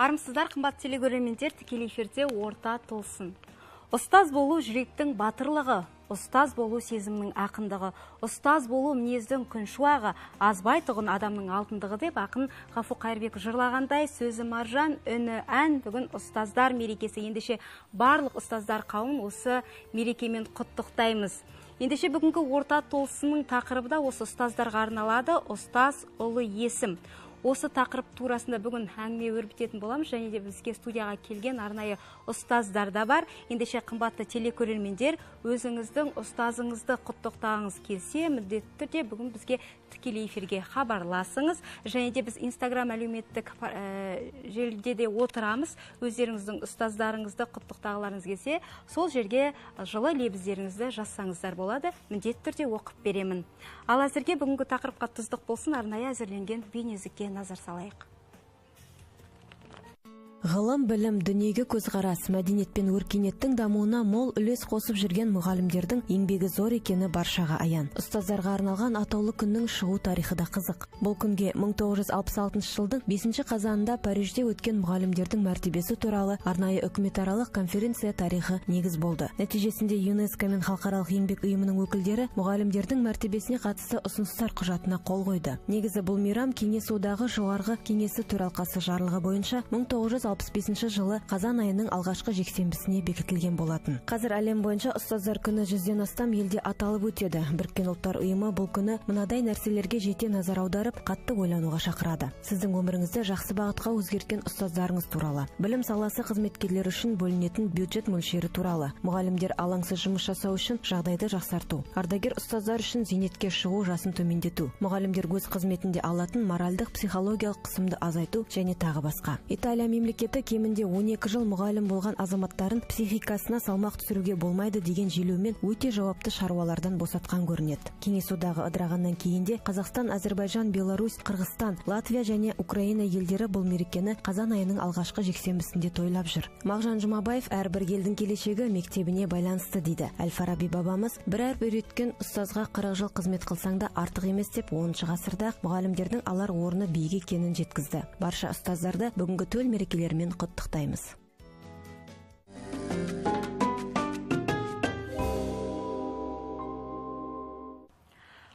Армысыздар, қымбат телегөрермендер, тікелей эфирде орта толсын. Ұстаз болу жүректің батырлығы, ұстаз болу сезімнің ақындығы, ұстаз болу мінездің күншуағы, азбай тұғын адамның алтындығы деп ақын Ғафу Қайырбек жырлағандай, сөзі маржан, үні ән. Бүгін ұстаздар мерекесі. Ендеше барлық ұстаздар қауымын осы мерекемен құттықтаймыз. Ендеше бүгінгі орта толсынның тақырыбы да осы ұстаздарға арналады. Ұстаз ұлы есім. Осы тақырып турасында бүгін әңгіме өрбітетін боламыз, және де бізге студияға келген арнайы ұстаздар да бар. Ендеше қымбатты телекөрермендер, өзіңіздің ұстазыңызды құттықтағыңыз келсе, міндетті түрде бүгін бізге тікелей эфирге хабарласыңыз. Және де біз Инстаграм әлеуметтік желіде де отырамыз. Өздеріңіздің ұстаздарыңызды құттықтағыларыңыз келсе, сол жерге жылы лебіздеріңізді жазсаңыздар болады. Міндетті түрде оқып беремін. Ал әзірге бүгінгі тақырыпқа тұздық болсын, арнайы әзірленген бейнезікке назар салайық. Ғылым, білім, дүниеге көзқарас, мәдениет пен өркениеттің дамуына мол үлес қосып жүрген мұғалімдердің еңбегі зор екені баршаға аян. Ұстаздарға арналған атаулы күннің шығу тарихы да қызық. Бұл күнге 1966 жылдың 5 қазанында Парижде өткен мұғалімдердің мәртебесі туралы арнайы үкіметаралық конференция тарихы негіз болды. Нәтижесінде ЮНЕСКО мен халықаралық еңбек ұйымының өкілдері мұғалімдердің мәртебесіне қатысты ұсыныстар құжатына қол қойды. Негізі бұл мейрам Кеңес одағы жоғарғы кеңесі төралқасы жарлығы бойынша 1965 жылы қазан айының алғашқы жексенбісіне бекітілген болатын. Қазір әлем бойынша ұстаздар күні 100-ден астам елде аталып өтеді. Біріккен ұлттар ұйымы бұл күні мынадай нәрселерге жете назар аударып, қатты ойлануға шақырады. Сіздің өміріңізді жақсы бағытқа өзгерткен ұстаздарыңыз туралы, білім саласы қызметкерлері үшін бөлінетін бюджет мөлшері туралы, мұғалімдер алаңсыз жұмыс жасау үшін жағдайды жақсарту, ардагер ұстаздар үшін зейнетке шығу жасын төмендету, мұғалімдер өз қызметінде алатын моральдық психологиялық қысымды азайту және тағы басқа. Италия мемлекеті кемінде 12 жыл мұғалім болған азаматтарын психикасына салмақ түсіруге болмайды деген желеумен өте жауапты шаруалардан босатқан көрінеді. Кеңес одағы ыдырағаннан кейінде Қазақстан, Әзербайжан, Беларусь, Қырғызстан, Латвия және Украина елдері бұл мерекені қазан айының алғашқы жексенбісінде тойлап жүр. Мағжан Жұмабаев әрбір елдің келешегі мектебіне байланысты дейді. Әл-Фараби бабамыз бір әріп үйреткен ұстазға 40 жыл қызмет қылсаң да артық емес деп 10 ғасырда мұғалімдердің алар орны биік екенін жеткізді. Барша ұстаздарды бүгінгі төл мерекелермен құттықтаймыз.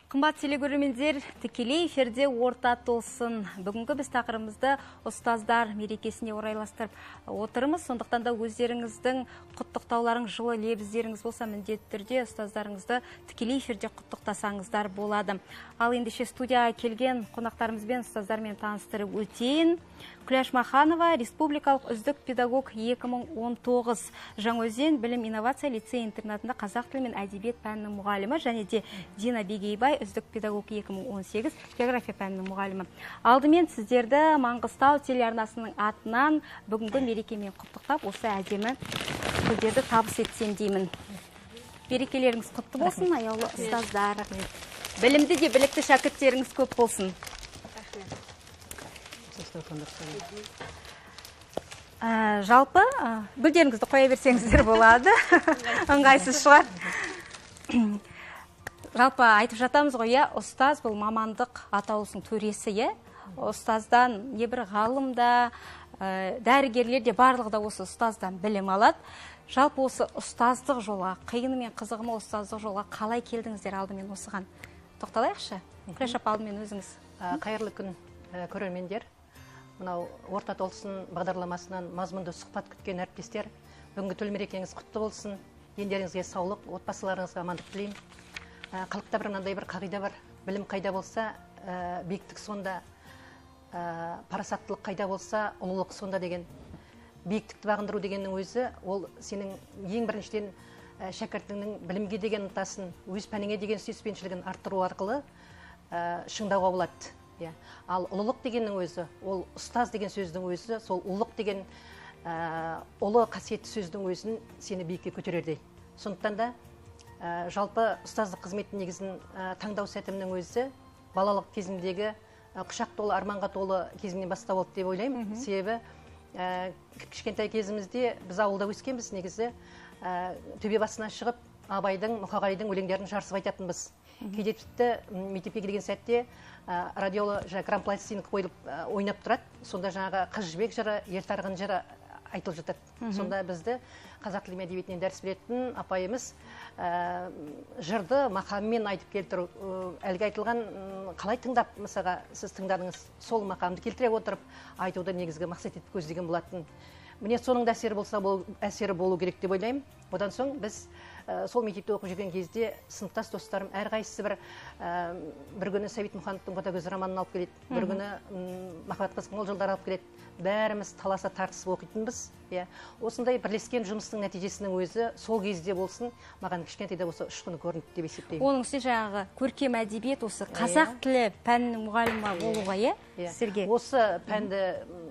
Қымбат телегөрермендер, тікелей эфирде орта толсын. Бүгінгі біз тақырыбымызды ұстаздар мерекесіне орайластырып отырмыз. Сондықтан да өздеріңіздің құттықтауларың, жылы лебіздеріңіз болса, міндетті түрде ұстаздарыңызды тікелей эфирде құттықтасаңыздар болады. Ал ендеше студияға келген қонақтарымызбен, ұстаздармен таныстырып өтейін. Күләш Маханова, республикалық үздік педагог 2019, Жаңаөзен білім инновация лицей интернатында қазақ тілі мен әдебиет пәнінің мұғалімі, және де Дина Бегейбай, үздік педагог 2018, география пәнінің мұғалімі. Алдымен сіздерді Маңғыстау телеарнасының атынан бүгінгі мерекемен құттықтап, осы әдемі гүлдерді табыс етсем деймін. Мерекелеріңіз құтты болсын, аяулы ұстаздар. Білімді де білікті шәкірттеріңіз көп болсын. Жалпы гүлдеріңізді қоя берсеңіздер болады. Ыңғайсыз шығар. Жалпы айтып жатамыз ғой, ұстаз бұл мамандық атаулысының төресі. Ұстаздан небір ғалымда, дәрігерлер де барлығы да осы ұстаздан білім алады. Жалпы осы ұстаздық жолға, қиыны мен қызығымы ұстаздық жолға қалай келдіңіздер? Алдымен осыған тоқталайықшы. Күләш апа, алдымен өзіңіз. Қайырлы күн көрермендер. Мынау орта толсын бағдарламасынан мазмұнды сұхбат күткен әріптестер, бүгінгі төл мерекеңіз құтты болсын. Дендеріңізге саулық, отбасыларыңызға амандық тілеймін. Халықта мынандай бір қағида бар. Білім қайда болса, биіктік сонда, парасаттылық қайда болса, ұлылық сонда деген. Биіктікті бағындыру дегеннің өзі, ол сенің ең біріншіден шәкіртіңнің білімге деген ынтасын, өз пәніңе деген сүйіспеншілігін арттыру арқылы шыңдауға болады. Ал ұлылық дегеннің өзі, ол ұстаз деген сөздің өзі, сол ұлылық деген ұлы қасиетті сөздің өзін сені биікке көтерердей. Сондықтан да жалпы ұстаздық қызметтің негізін таңдау сәтімнің өзі балалық кезімдегі құшақ толы, арманға толы кезімнен бастау болды деп ойлаймын. Себебі кішкентай кезімізде біз ауылда өскенбіз, негізі төбе басына шығып Абайдың, Мұқағалидың өлеңдерін жарысып айтатынбыз. Кейде тіпті мектепке келген сәтте радиолы грампластинка қойылып ойнап тұрады. Сонда жаңағы қыз жібек жыры, ертарғын жыры айтылып жатады. Сонда бізді қазақ тілі әдебиетінен дәріс беретін апайымыз жырды мақаммен айтып келтіру, әлгі айтылған қалай тыңдап, мысалға сіз тыңдадыңыз, сол мақамды келтіре отырып айтуды негізгі мақсат етіп көздеген болатын. Міне соның да әсері болу керек деп ойлаймын. Одан соң біз сол мектепте оқып жүрген кезде сыныптас достарым әрқайсысы бір күні Сәбит Мұхановтың Ботагөз романын алып келеді, бір күні Махаббат қызық мол жылдар алып келеді. Бәріміз таласа тартысып оқитынбыз. Осындай бірлескен жұмыстың нәтижесінің өзі сол кезде болсын, маған кішкентайда болса ұшқыны көрінді деп есептеймін. Оның үстіне жаңағы көркем әдебиет осы қазақ тілі пәнінің мұғалімі болуға, сізге? Осы пәнді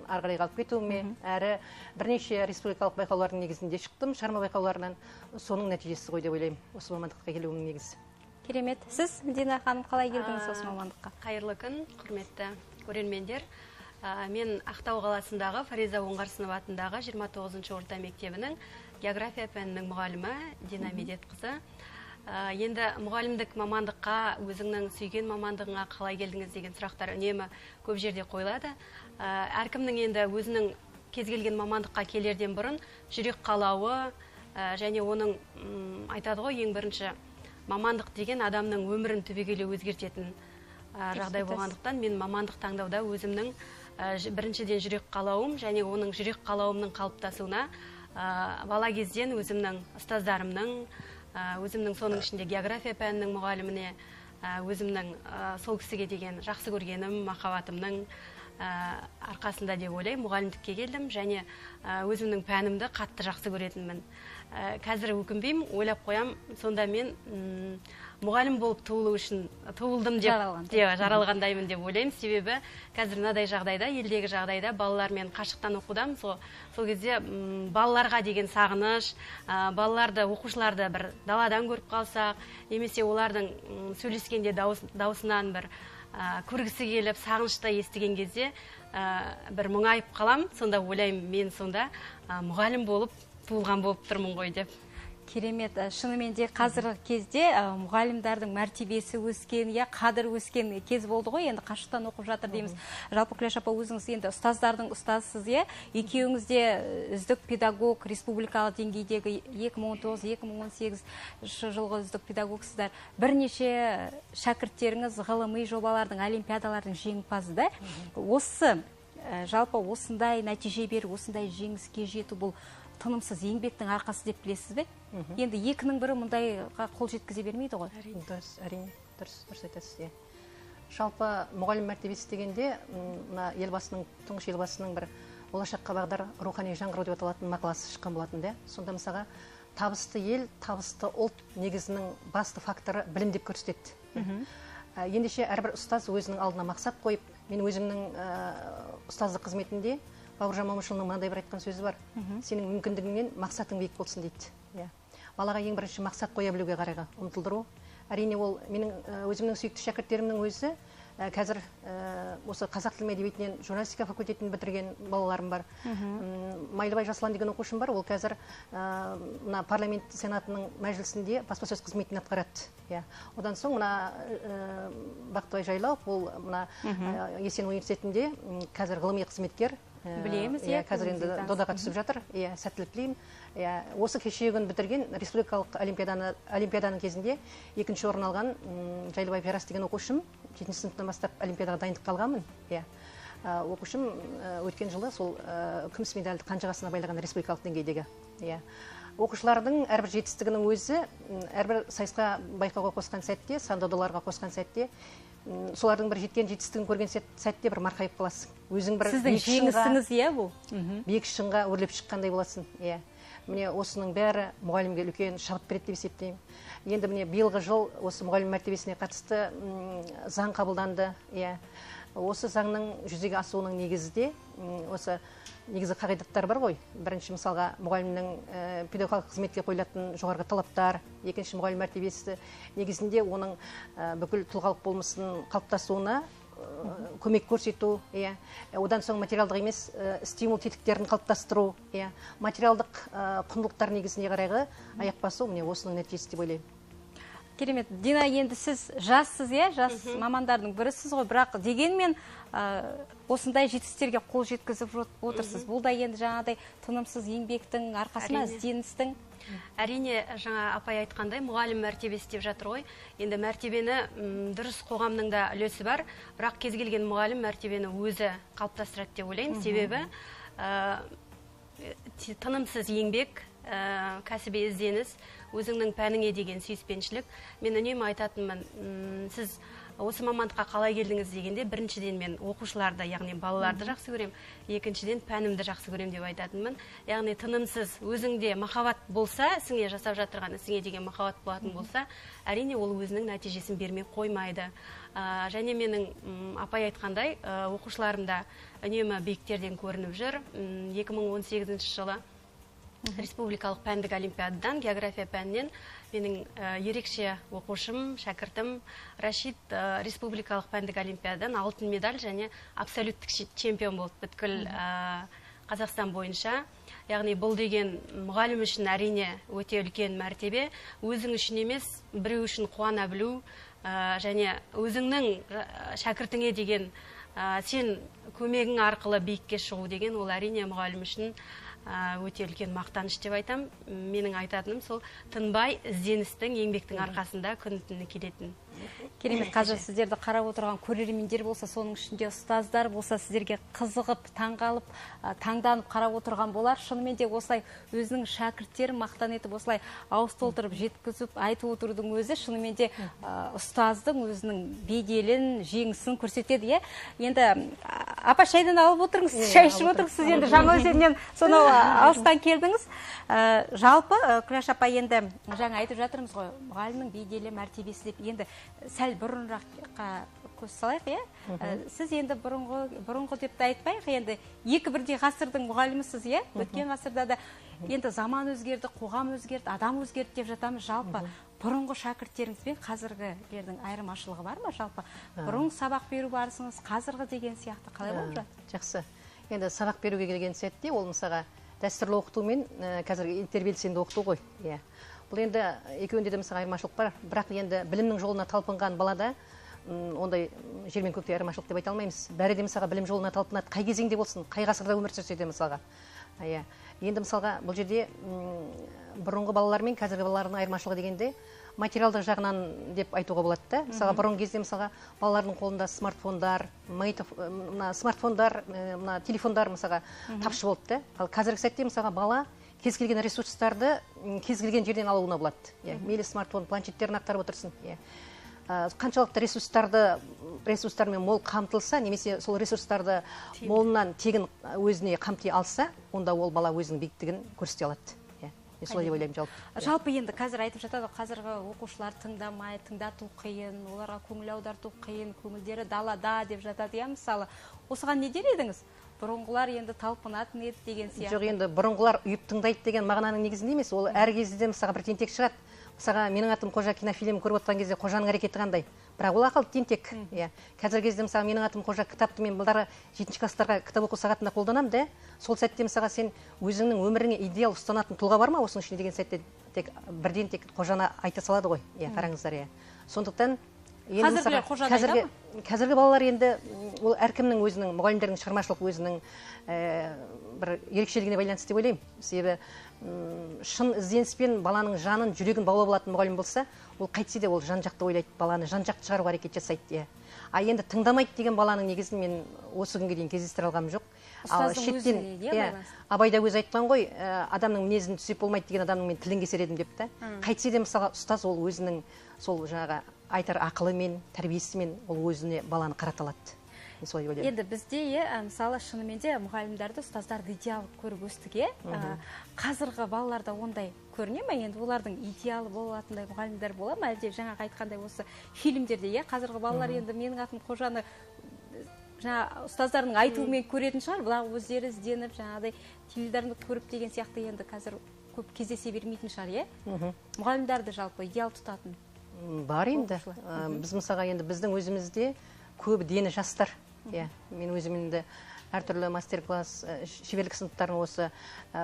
ары қарай алып кетуіме, әрі бірнеше республикалық байқаулардың негізінде шықтым, шығарма байқауларынан. Соның нәтижесі ғой деп ойлаймын, осы мамандыққа келуімнің негізі. Керемет. Сіз, Дина ханым, қалай келдіңіз осы мамандыққа? Қайырлы күн, құрметті көрермендер. Мен Ақтау қаласындағы Фариза Оңғарсынова атындағы 29-ші орта мектебінің география пәнінің мұғалімі Дина Медетқызы. Енді мұғалімдік мамандыққа, өзіңнің сүйген мамандығыңа қалай келдіңіз деген сұрақтар үнемі көп жерде қойылады. Әркімнің енді өзінің кез келген мамандыққа келерден бұрын жүрек қалауы және оның айтады ғой, ең бірінші мамандық деген адамның өмірін түбегейлі өзгертетін жағдай болғандықтан мен мамандық таңдауда өзімнің біріншіден жүрек қалауым және оның жүрек қалауымның қалыптасуына бала кезден өзімнің ұстаздарымның, өзімнің соның ішінде география пәнінің мұғаліміне, өзімнің сол кісіге деген жақсы көргенім, махаббатымның арқасында деп ойлаймын, мұғалімдікке келдім және өзімнің пәнімді қатты жақсы көретінмін. Қазір өкінбеймін, ойлап қоям, сонда мен мұғалім болып туылу үшін туылдым деп жаралғандаймын деп ойлаймын. Себебі қазір мынадай жағдайда, елдегі жағдайда балалармен қашықтан оқудамын. Сол кезде балаларға деген сағыныш, балаларды, оқушыларды бір даладан көріп қалсақ, немесе олардың сөйлескенде даусынан бір көргісі келіп, сағынышта естіген кезде бір мұңайып қалам. Сонда ойлаймын, мен сонда мұғалім болып туылған болып тұрмын ғой деп. Керемет. Шынымен де қазіргі кезде мұғалімдердің мәртебесі өскен, қадір өскен кез болды ғой, енді қашықтан оқып жатыр дейміз. Жалпы Күләш апа, өзіңіз енді ұстаздардың ұстазысыз, екеуіңіз де үздік педагог республикалық деңгейдегі 2019-2018 жылғы үздік педагогсыздар. Бірнеше шәкірттеріңіз ғылыми жобалардың, олимпиадалардың жеңімпазы да. Осы жалпы осындай нәтиже беру, осындай жеңіске жету бұл тынымсыз еңбектің арқасы деп білесіз бе? Енді екінің бірі мұндайға қол жеткізе бермейді ғой. Әрине, дұрыс айтасыз. Жалпы мұғалім мәртебесі дегенде, тұңғыш елбасының бір болашаққа бағдар рухани жаңғыру деп аталатын мақаласы шыққан болатын. Сонда мысалға табысты ел, табысты ұлт негізінің басты факторы білім деп көрсетеді. Ендеше әрбір ұстаз өзінің алдына мақсат қойып, мен өзімнің ұстаздық қызметінде Бауыржан Момышұлының мынандай бір айтқан сөзі бар. Сенің мүмкіндігіңнен мақсатың биік болсын дейді. Балаға ең бірінші мақсат қоя білуге қарайға ұмтылдыру. Әрине ол менің өзімнің сүйікті шәкірттерімнің өзі қазір осы қазақ тілі әдебиетінен журналистика факультетін бітірген балаларым бар. Майлыбай Жасұлан деген оқушым бар. Ол қазір парламент сенатының мәжілісінде баспасөз қызметін атқарады. Одан соң Бақтыбай Жайлауов, ол Есен университетінде қазір ғылыми қызметкер. Білеміз, қазір енді додаға түсіп жатыр. Сәттілік тілеймін. Осы кеше күн бітірген республикалық олимпиаданың кезінде екінші орын алған Жайлыбай Жарас деген оқушым, 7-ші сыныптан бастап олимпиадаға дайындыққа алғанмын. Оқушым өткен жылы сол күміс медальді қанжығасына байлаған республикалық деңгейдегі. Оқушылардың әрбір жетістігінің өзі, әрбір сайысқа байқауға қосқан сәтте, сандодаларға қосқан сәтте, солардың бір жеткен жетістігін көрген сәтте бір марқайып қаласың. Өзің бір сіздің жеңісіңіз бұл. Биік шыңға өрлеп шыққандай боласың. Міне осының бәрі мұғалімге үлкен шабыт береді деп есептеймін. Енді міне биылғы жыл осы мұғалім мәртебесіне қатысты заң қабылданды. Осы заңның жүзеге асуының негізде осы негізі қағидаттар бар ғой. Бірінші мысалға мұғалімнің педагогикалық қызметке қойылатын жоғарғы талаптар, екінші мұғалім мәртебесі негізінде оның бүкіл тұлғалық болмысын қалыптасуына көмек көрсету, одан соң материалдық емес стимул тетіктерін қалыптастыру, материалдық құндылықтар негізіне қарайғы аяқ басу, міне осының нәтижесі деп ойлаймын. Керемет. Дина, енді сіз жассыз, жас мамандардың бірісіз ғой, бірақ дегенмен осындай жетістіктерге қол жеткізіп отырсыз. Бұл да енді жаңағыдай тынымсыз еңбектің арқасында, ізденістің. Әрине, жаңа апай айтқандай, мұғалім мәртебесі деп жатыр ғой. Енді мәртебені дұрыс қоғамның да үлесі бар, бірақ кез келген мұғалім мәртебені өзі қалыптастырады деп ойлаймын. Себебі тынымсыз еңбек, кәсіби ізденіс, өзіңнің пәніңе деген сүйіспеншілік. Мен үнемі айтатынмын, сіз осы мамандыққа қалай келдіңіз дегенде, біріншіден мен оқушыларды, яғни балаларды жақсы көрем, екіншіден пәнімді жақсы көрем деп айтатынмын. Яғни тынымсыз, өзіңде махаббат болса, ісіңе жасап жатырған ісіңе деген махаббат болатын болса, әрине ол өзінің нәтижесін бермей қоймайды. Және менің апай айтқандай, оқушыларымда үнемі биіктерден көрініп жүр. 2018 жылы республикалық пәндік олимпиададан, география пәнінен менің ерекше оқушым, шәкіртім Рашид республикалық пәндік олимпиададан алтын медаль және абсолюттік чемпион болды бүткіл Қазақстан бойынша. Яғни бұл деген мұғалім үшін әрине өте үлкен мәртебе. Өзің үшін емес, біреу үшін қуана білу және өзіңнің шәкіртіңе деген сен көмегің арқылы биікке шығу деген ол әрине мұғалім үшін өте үлкен мақтаныш деп айтам. Менің айтатыным сол тынбай ізденістің, еңбектің арқасында күн түні келетін. Керемет. Қазір сіздерді қарап отырған көрермендер болса, соның ішінде ұстаздар болса, сіздерге қызығып, таңғалып, таңданып қарап отырған болар. Шынымен де осылай өзінің шәкірттерін мақтан етіп, осылай ауыз толтырып жеткізіп айтып отырудың өзі шынымен де ұстаздың өзінің беделін, жеңісін көрсетеді. Енді апа, шайдан алып отырыңыз, шай ішіп отырыңыз. Сіз енді Жаңаөзеннен сонау алыстан келдіңіз. Жалпы Күләш апа, енді жаңа айтып жатырмыз ғой, мұғалімнің беделі, мәртебесі деп, енді сәл бұрыныраққа көз салайық, сіз енді бұрынғы деп те айтпайық, енді екі бірдей ғасырдың мұғалімісіз, өткен ғасырда да енді заман өзгерді, қоғам өзгерді, адам өзгерді деп жатамыз. Жалпы бұрынғы шәкірттеріңіз бен қазіргілердің айырмашылығы бар ма? Жалпы бұрын сабақ беру барысыңыз, қазіргі деген сияқты қалай болып жатыр? Жақсы. Енді сабақ беруге келген сәтте ол мысалға дәстүрлі оқыту мен қазіргі интербелсенді оқыту ғой. Бұл енді екеуінде де мысалға айырмашылық бар, бірақ енді білімнің жолына талпынған балада ондай жер мен көктей айырмашылық деп айта алмаймыз. Бәрі де мысалға білім жолына талпынады, қай кезеңде болсын, қай ғасырда өмір сүрсе де мысалға. Енді мысалға бұл жерде бұрынғы балалар мен қазіргі балалардың айырмашылығы дегенде материалдық жағынан деп айтуға болады да. Мысалға бұрынғы кезде мысалға балалардың қолында смартфондар, телефондар мысалға тапшы болды да. Ал қазіргі сәтте мысалға бала кез келген ресурстарды кез келген жерден алуына болады. Мейлі смартфон, планшеттерін ақтарып отырсын. Қаншалықты ресурстармен мол қамтылса, немесе сол ресурстарды молынан тегін өзіне қамти алса, онда ол бала өзінің биіктігін көрсете алады. Солай деп ойлаймын жалпы. Жалпы енді қазір айтып жатады, қазіргі оқушылар тыңдамай, тыңдату қиын, оларға көңіл аударту қиын, көңілдері далада деп жатады. Мысалы, осыған не дер едіңіз? Бұрынғылар енді талпынатын еді деген сияқты. Жоқ, енді бұрынғылар үйіп тыңдайды деген мағынаның негізінде емес, ол әр кезде мысалға бір тентек шығады. Мысалға менің атым Қожа кинофильм көріп отырған кезде Қожаның әрекеті қандай? Бірақ ол ақыл тентек. Қазіргі кезде мысалға менің атым Қожа кітапты мен жылдары 7-ші класстарға кітап оқу сағатында қолданамын да, сол сәтте мысалға сен өзіңнің өміріңе идеал ұстанатын тұлға бар ма осының ішінде деген сәтте тек бірден тек Қожаны айта салады ғой. Қараңыздар. Сондықтан қазіргі балалар енді ол әркімнің өзінің, мұғалімдердің шығармашылық өзінің бір ерекшелігіне байланысты деп ойлаймын. Себебі шын ізденіспен баланың жанын, жүрегін баулап алатын мұғалім болса, ол қайтсе де ол жан-жақты ойлайды, баланы жан-жақты шығаруға әрекет жасайды. Енді тыңдамайды деген баланың негізін мен осы күнге дейін кездестіре алғам жоқ. Ал шеттен абай да өзі айтқан ғой, адамның мінезін түзеп болмайды деген адамның мен тілін кесер едім деп та. Қайтсе де мысалға ұстаз ол өзінің сол жаңағы айтар ақылымен, тәрбиесімен ол өзіне баланы қарата алады. Енді бізде мысалы шынымен де мұғалімдерді, ұстаздарды идеал көріп өстік. Қазіргі балаларда ондай көріне ме? Енді олардың идеалы болатындай мұғалімдер бола ма? Әлде жаңағы айтқандай осы фильмдерде, қазіргі балалар енді менің атым Қожаны жаңа ұстаздардың айтуымен көретін шығар, бірақ өздері ізденіп, жаңағыдай теледидарды көріп деген сияқты енді қазір көп кездесе бермейтін шығар, мұғалімдерді жалпы идеал тұтатын. Бар енді. Біз мысалға енді біздің өзімізде көбі дені жастар. Мен өзім енді әртүрлі мастер-класс, шеберлік сыныптарын осы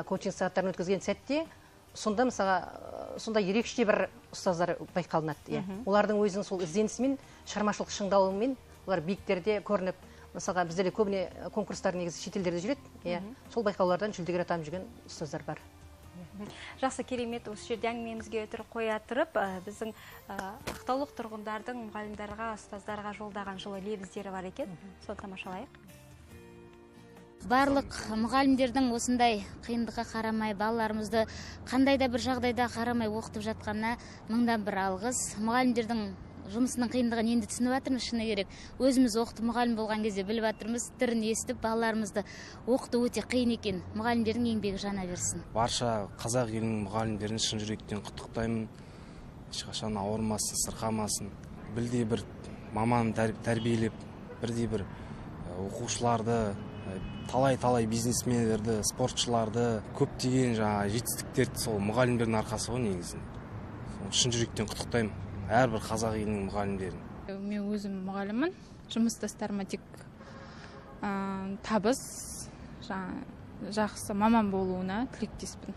коучинг сағаттарын өткізген сәтте сонда мысалға сонда ерекше бір ұстаздар байқалынады. Олардың өзінің сол ізденісімен, шығармашылық шыңдалуымен олар биіктерде көрініп, мысалға біздерде көбіне конкурстар негізі шетелдерде жүреді. Сол байқаулардан жүлдегер атанып жүрген ұстаздар бар. Жақсы, керемет. Осы жерде әңгімемізге өтір қоя тұрып, біздің ақтаулық тұрғындардың мұғалімдарға, ұстаздарға жолдаған жылы лебіздері бар екен. Соны тамашалайық. Барлық мұғалімдердің осындай қиындыққа қарамай, балаларымызды қандай да бір жағдайда қарамай оқытып жатқанына мыңдан бір алғыс. Мұғалімдердің жұмысының қиындығын енді түсініп жатырмыз, шыны керек. Өзіміз оқытып мұғалім болған кезде біліп жатырмыз, түрін естіп, балаларымызды оқыту өте қиын екен. Мұғалімдердің еңбегі жана берсін. Барша қазақ елінің мұғалімдерін шын жүректен құттықтаймын. Ешқашан ауырмасын, сырқамасын. Білдей бір маман тәрбиелеп, бірдей бір оқушыларды, талай бизнесмендерді, спортшыларды, көптеген жетістіктерді сол мұғалімдердің арқасы ғой негізінде. Шын жүректен құттықтаймын әрбір қазақ елінің мұғалімдерін. Мен өзім мұғаліммін. Жұмыстастарыма тек табыс, жақсы маман болуына тілектеспін.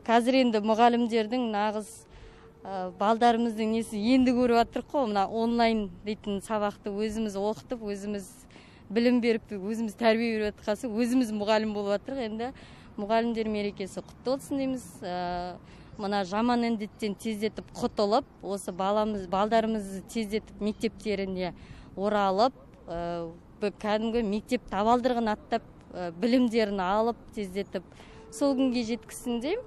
Қазір енді мұғалімдердің нағыз балдарымыздың несі енді көріп жатырмық қой, мына онлайн дейтін сабақты өзіміз оқытып, өзіміз білім беріп, өзіміз тәрбие беріп жатқасы, өзіміз мұғалім болып жатырмық. Енді мұғалімдер мерекесі құтты болсын дейміз. Мына жаман індеттен тездетіп құтылып, осы балдарымызды тездетіп мектептеріне оралып, кәдімгі мектеп табалдырығын аттап, білімдерін алып, тездетіп, сол күнге жеткізсін деймін.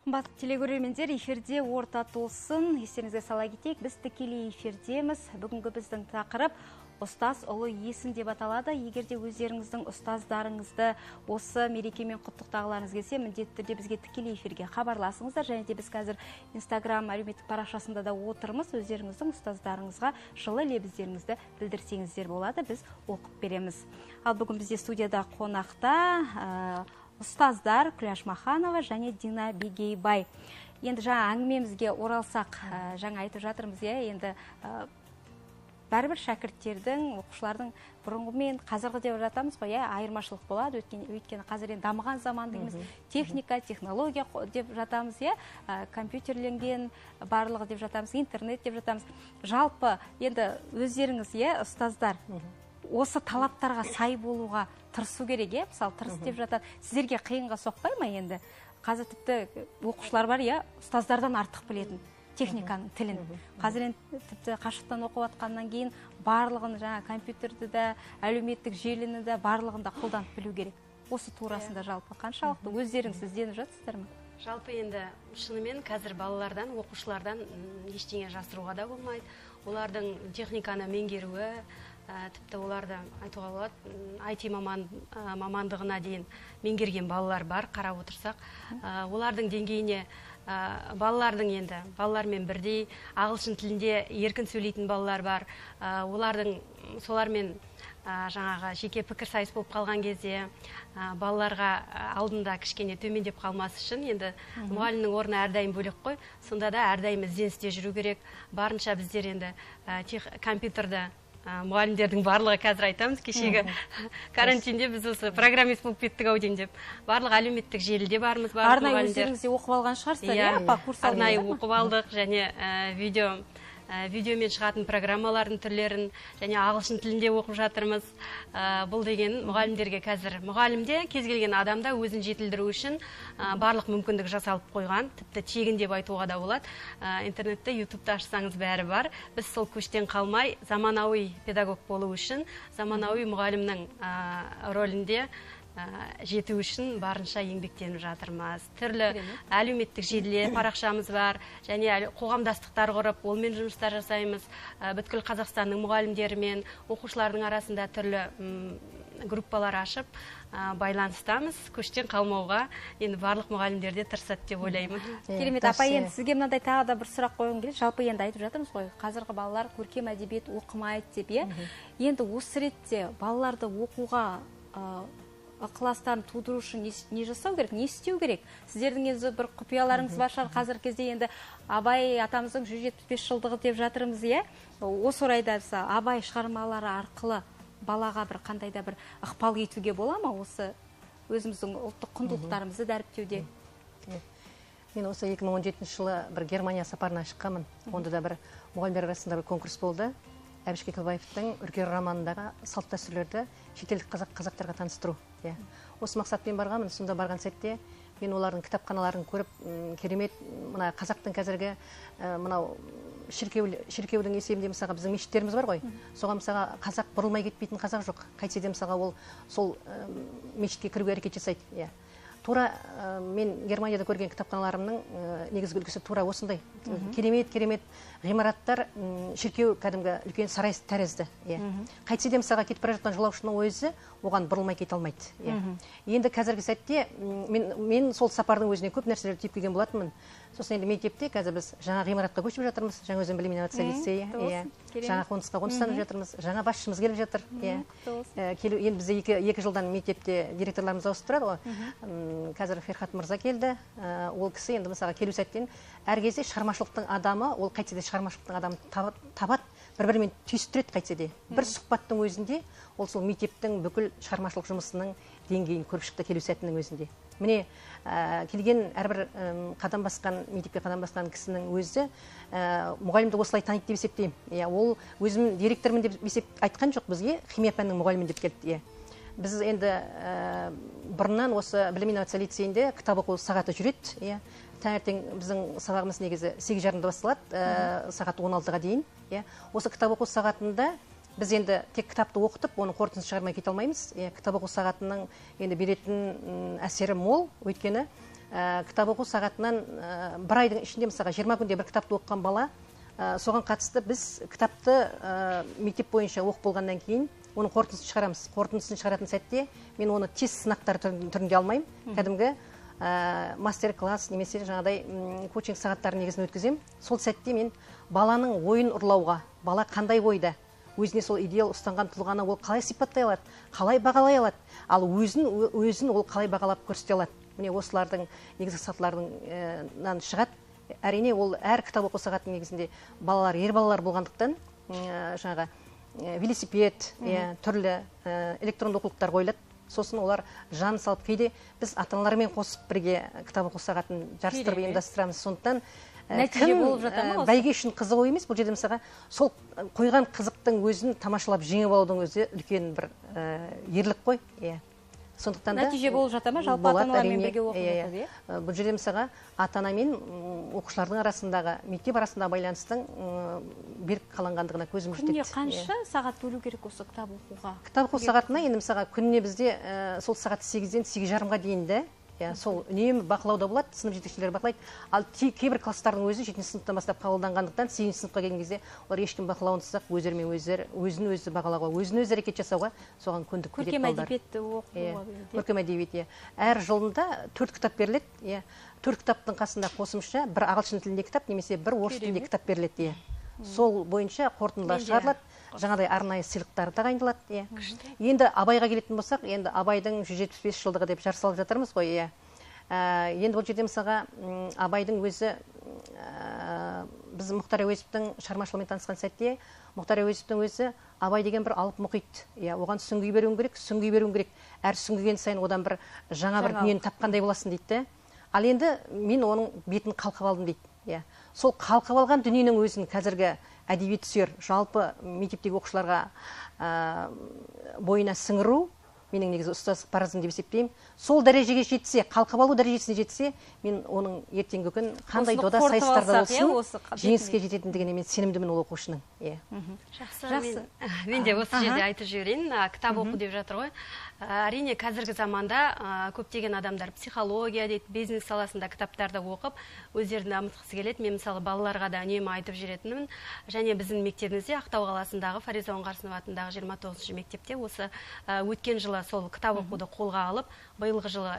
Қымбатты телегөрермендер, эфирде орта толсын. Естеріңізге сала кетейік, біз тікелей эфирдеміз. Бүгінгі біздің тақырып ұстаз ұлы есім деп аталады. Егерде өздеріңіздің ұстаздарыңызды осы мерекемен құттықтағыларыңыз келсе, міндетті түрде бізге тікелей эфирге хабарласыңыздар. Және де біз қазір Инстаграм әлеуметтік парақшасында да отырмыз. Өздеріңіздің ұстаздарыңызға жылы лебіздеріңізді білдірсеңіздер болады, біз оқып береміз. Ал бүгін бізде студияда қонақта ұстаздар Күләш Маханова және Дина Бегейбай. Енді жаңа әңгімемізге оралсақ, жаңа айтып жатырмыз, енді бәрібір шәкірттердің, оқушылардың бұрынғымен қазіргі деп жатамыз ғой, айырмашылық болады. Өйткені қазір енді дамыған заман дейміз, техника, технология деп жатамыз, компьютерленген барлығы деп жатамыз, интернет деп жатамыз. Жалпы енді өздеріңіз, ұстаздар, осы талаптарға сай болуға тырысу керек, мысалы тырыс деп жатады. Сіздерге қиынға соқпай ма енді? Қазір тіпті оқушылар бар, ұстаздардан артық білетін техниканың тілін. Қазір тіпті қашықтан оқып атқаннан кейін барлығын, компьютерді де, әлеуметтік желіні де барлығында қолданып білу керек. Осы турасында жалпы қаншалықты өздеріңіз ізденіп жатсыздар ма? Жалпы енді шынымен қазір балалардан, оқушылардан ештеңе жасыруға да болмайды. Олардың техниканы меңгеруі, тіпті оларды айтуға болады, IT мамандығына дейін меңгерген балалар бар, қарап отырсақ. Олардың деңгейіне балалармен бірдей ағылшын тілінде еркін сөйлейтін балалар бар. Солармен жаңағы жеке пікір сайыс болып қалған кезде балаларға алдында кішкене төмендеп қалмас үшін енді мұғалімнің орны әрдайым бөлек қой. Сонда да әрдайым ізденісте жүру керек. Барынша біздер енді компьютерді мұғалімдердің барлығы қазір айтамыз, кешегі карантинде біз осы программист болып кеттік ау дейін деп. Барлық әлеуметтік желіде бармыз, барлық мұғалімдер. Арнайы өздеріңізде оқып алған шығарсыздар, арнайы оқып алдық және видеомен шығатын программалардың түрлерін және ағылшын тілінде оқып жатырмыз. Бұл деген мұғалімдерге қазір мұғалімде кез келген адамда өзін жетілдіру үшін барлық мүмкіндік жасалып қойған, тіпті тегін деп айтуға да болады. Интернетте, ютубта ашсаңыз бәрі бар. Біз сол көштен қалмай заманауи педагог болу үшін, заманауи мұғалімнің рөлінде жету үшін барынша еңбектеніп жатырмыз. Түрлі әлеуметтік желілер парақшамыз бар, және қоғамдастықтар құрып, олмен жұмыстар жасаймыз. Бүткіл Қазақстанның мұғалімдерімен, оқушылардың арасында түрлі группалар ашып, байланыстамыз. Көштен қалмауға енді барлық мұғалімдерде тырысады деп ойлаймын. Керемет. Апа, енді сізге мынандай тағы да бір сұрақ қойғым келеді. Жалпы енді айтып жатырмыз ғой, қазіргі балалар көркем әдебиет оқымайды деп, енді осы ретте балаларды оқуға ықыластарын тудыру үшін не жасау керек, не істеу керек? Сіздердің енді бір құпияларыңыз бар шығар, қазіргі кезде енді Абай атамыздың 175 жылдығы деп жатырмыз, Осы орайда Абай шығармалары арқылы балаға бір қандай да бір ықпал етуге бола ма осы өзіміздің ұлттық құндылықтарымызды дәріптеуде? Мен осы 2017 жылы бір Германия сапарына шыққанмын. Онда да бір мұғалімдер арасында бір конкурс болды. Әбіш Кекілбаевтың Үркер романындағы салт дәстүрлерді шетелдік қазақтарға таныстыру. Осы мақсатпен барғанмын. Сонда барған сәтте мен олардың кітапханаларын көріп, керемет мына қазақтың қазіргі мынау шіркеудің есебінде мысалға біздің мешіттеріміз бар ғой. Соған мысалға қазақ бұрылмай кетпейтін қазақ жоқ. Қайтсе де мысалға ол сол мешітке кіруге әрекет жасайды. Тура мен Германияда көрген кітапханаларымның негізгі үлгісі тура осындай. Керемет ғимараттар, шіркеу кәдімгі үлкен сарай тәрізді. Қайтсе де мысалға кетіп бара жатқан жолаушының өзі оған бұрылмай кете алмайды. Енді қазіргі сәтте мен сол сапардың өзіне көп нәрселерді түйіп келген болатынмын. Сосын енді мектепте қазір біз жаңа ғимаратқа көшіп жатырмыз. Жаңа өзім білім инновация лицейі, жаңа қонысқа қоныстанып жатырмыз. Жаңа басшымыз келіп жатыр. Енді бізде 2 жылдан мектепте директорларымыз ауысып тұрады ғой. Қазір Ферхат мырза келді. Ол кісі енді мысалға келу сәттен әр кезде шығармашылықтың адамы, ол қайтсе де шығармашылықтың адамын табады, бір-бірімен түйістіреді қайтсе де. Бір сұхбаттың өзінде ол сол мектептің бүкіл шығармашылық жұмысының деңгейін көріп шықты келу сәтінің өзінде. Міне келген әрбір қадам басқан, мектепке қадам басқан кісінің өзі мұғалімді осылай таниды деп есептеймін. Ол өзім директормын деп айтқан жоқ бізге, химия пәнінің мұғалімін деп келді. Біз енді бұрыннан осы білім инновация лицейінде кітап оқу сағаты жүреді. Таңертең біздің сабағымыз негізі 8:30-да басталады, сағат 16-ға дейін. Осы кітап оқу сағатында біз енді тек кітапты оқытып, оның қорытындысын шығармай кете алмаймыз. Кітап оқу сағатының енді беретін әсері мол, өйткені кітап оқу сағатынан бір айдың ішінде мысалға 20 күнде бір кітапты оқыған бала, соған қатысты біз кітапты мектеп бойынша оқып болғаннан кейін оның қорытындысын шығарамыз. Қорытындысын шығаратын сәтте мен оны тест сынақтар түрінде алмаймын. Кәдімгі мастер-класс немесе жаңағыдай коучинг сағаттарын негізін өткіземін. Сол сәтте мен баланың ойын ұрлауға, бала қандай ойда, өзіне сол идеал ұстанған тұлғаны ол қалай сипаттай алады, қалай бағалай алады, ал өзін ол қалай бағалап көрсете алады. Міне осылардың негізгі сатыларынан шығады. Әрине ол әр кітап оқу сағатының негізінде балалар, ер балалар болғандықтан жаңағы велосипед, түрлі электронды оқулықтар қойылады. Сосын олар жан салып, кейде біз ата-аналармен қосып бірге кітап оқу сағатын жарыстырып ұйымдастырамыз. Сондықтан нәтиже болып жата ма? Бәйге үшін қызық емес, бұл жерде мысалға сол қойған қызықтың өзін тамашалап жеңіп алудың өзі үлкен бір ерлік қой. Сондықтан да нәтиже болып жата ма? Жалпы ата-аналармен бірге оқып. Бұл жерде мысалға ата-ана мен оқушылардың арасындағы, мектеп арасындағы байланыстың берік қаланғандығына көзім жетеді. Күніне қанша сағат бөлу керек осы кітап оқуға? Кітап оқу сағатына енді мысалға күніне бізде сол сағат 8-ден 8:30-ға дейінді сол үнемі бақылауда болады, сынып жетекшілері бақылайды. Ал кейбір класстардың өзі 7-ші сыныптан бастап қабылданғандықтан 8-ші сыныпқа келген кезде олар ешкім бақылауынсыз өздерімен өздері өзін-өзі бағалауға, өзін-өзі әрекет жасауға соған көндік кетеді балдар. Көркем әдебиетті оқуға. Көркем әдебиет. Әр жылында 4 кітап беріледі. 4 кітаптың қасында қосымша бір ағылшын тілінде кітап немесе бір орыс тілінде кітап беріледі. Сол бойынша қорытындылар шығарылады. Жаңадай арнайы сыйлықтар тағайындалады. Енді Абайға келетін болсақ, енді Абайдың 175 жылдығы деп жарысалып жатырмыз ғой. Енді бұл жерде мысалға Абайдың өзі біз Мұхтар Әуезовтің шығармашылығымен танысқан сәтте, Мұхтар Әуезовтің өзі Абай деген бір алып мұхит. Оған сүңги беруің керек. Әр сүңгіген сайын одан бір жаңа бір дүниені тапқандай боласың дейді. Ал енді мен оның бетін қалқып алдым дейді. Сол қалқып алған дүниенің өзін қазіргі әдебиет сүйер жалпы мектептегі оқушыларға бойына сіңіру менің негізі ұстаздық парызым деп есептеймін. Сол дәрежеге жетсе, қалқып алу дәрежесіне жетсе, мен оның ертеңгі күн қандай дода сайыстарда болсын жеңіске жететіндігіне мен сенімдімін ол оқушының. Жақсы. Мен де осы жерде айтып жіберейін. Кітап оқу деп жатыр ғой. Әрине қазіргі заманда көптеген адамдар психология дейді, бизнес саласында кітаптарды оқып өздерін дамытқысы келеді. Мен мысалы балаларға да үнемі айтып жүретінмін. Және біздің мектебімізде Ақтау қаласындағы Фариза Оңғарсынова атындағы 29-ші мектепте осы өткен жылы сол кітап оқуды қолға алып, биылғы жылы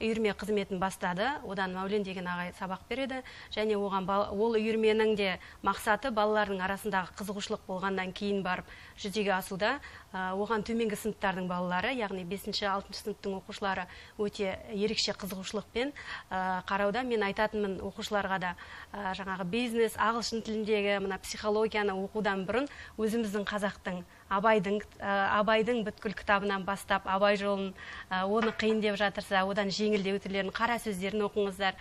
үйірме қызметін бастады. Одан Мәулен деген ағай сабақ береді. Және ол үйірменің де мақсаты балалардың арасындағы қызығушылық болғаннан кейін барып жүзеге асуда. Оған төменгі сыныптардың балалары, яғни 5-6 сыныптың оқушылары өте ерекше қызығушылықпен қарауда. Мен айтатынмын оқушыларға да жаңағы бизнес, ағылшын тіліндегі мына психологияны оқудан бұрын өзіміздің қазақтың абайдың бүткіл кітабынан бастап абай жолын оны қиын деп жатырса одан жеңілдеу түрлерін, қара сөздерін оқыңыздар.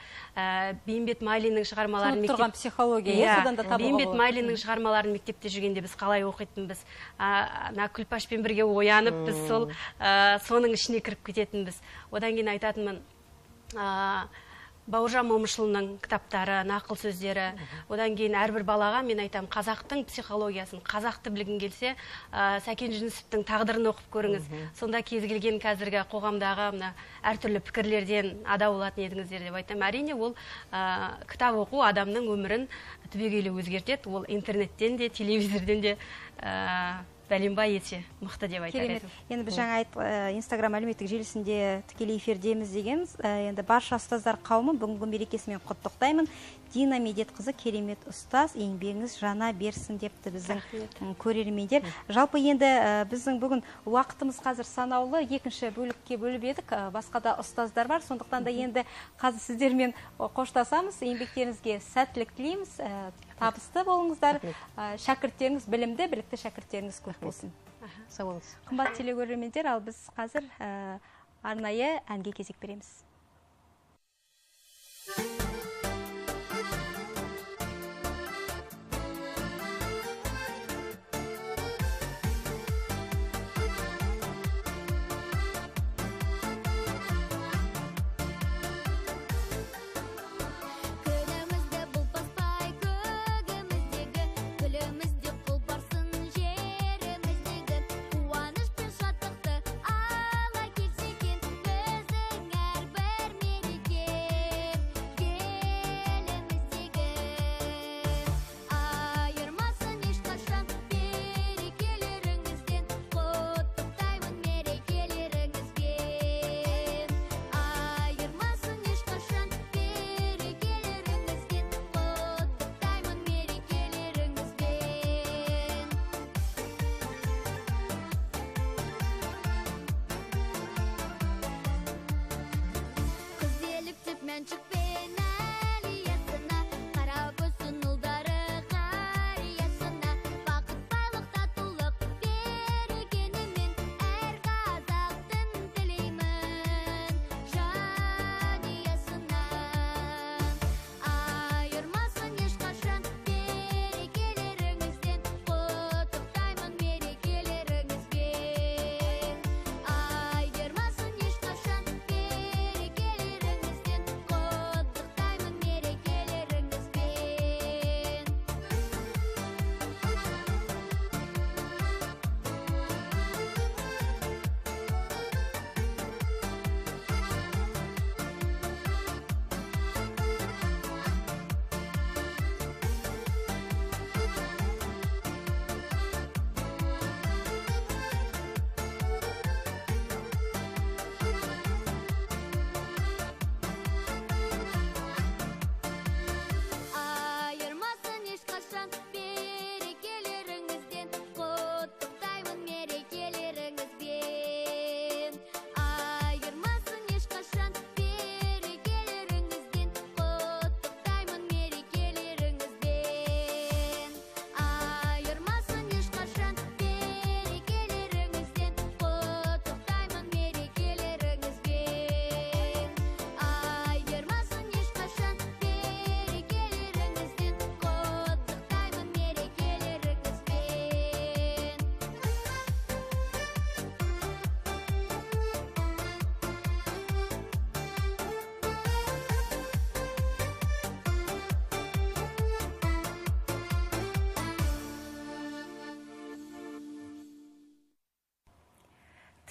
Бейімбет Майлиннің шығармаларын тұрған психология, содан да табуға Бейімбет Майлиннің шығармаларын мектепте жүргенде біз қалай оқитынбыз, Күлпашпен бірге оянып біз соның ішіне кіріп кететінбіз. Одан кейін айтатынмын, Бауыржан Момышұлының кітаптары, нақыл сөздері. Одан кейін әрбір балаға мен айтам, қазақтың психологиясын, қазақты білгің келсе, Сәкен Жүнісовтың тағдырын оқып көріңіз. Сонда кез келген қазіргі қоғамдағы әртүрлі пікірлерден ада болатын едіңіздер деп айтам. Әрине, ол кітап оқу адамның өмірін түбегейлі өзгертеді. Ол интернеттен де, телевизорден де бәленбай ете мықты деп айтар едім. Енді біз жаңа Инстаграм әлеуметтік желісінде тікелей эфирдеміз дегенбіз. Енді барша ұстаздар қауымын бүгінгі мерекесімен құттықтаймын. Дина Медетқызы керемет ұстаз, еңбегіңіз жана берсін депті біздің көрермендер. Жалпы енді біздің бүгін уақытымыз қазір санаулы, екінші бөлікке бөліп едік. Басқа да ұстаздар бар. Сондықтан да енді қазір сіздермен қоштасамыз. Еңбектеріңізге сәттілік тілейміз. Табысты болыңыздар. Шәкірттеріңіз білімді, білікті шәкірттеріңіз көп болсын. Сау болыңыз. Қымбат телекөрермендер, ал біз қазір арнайы әнге кезек береміз.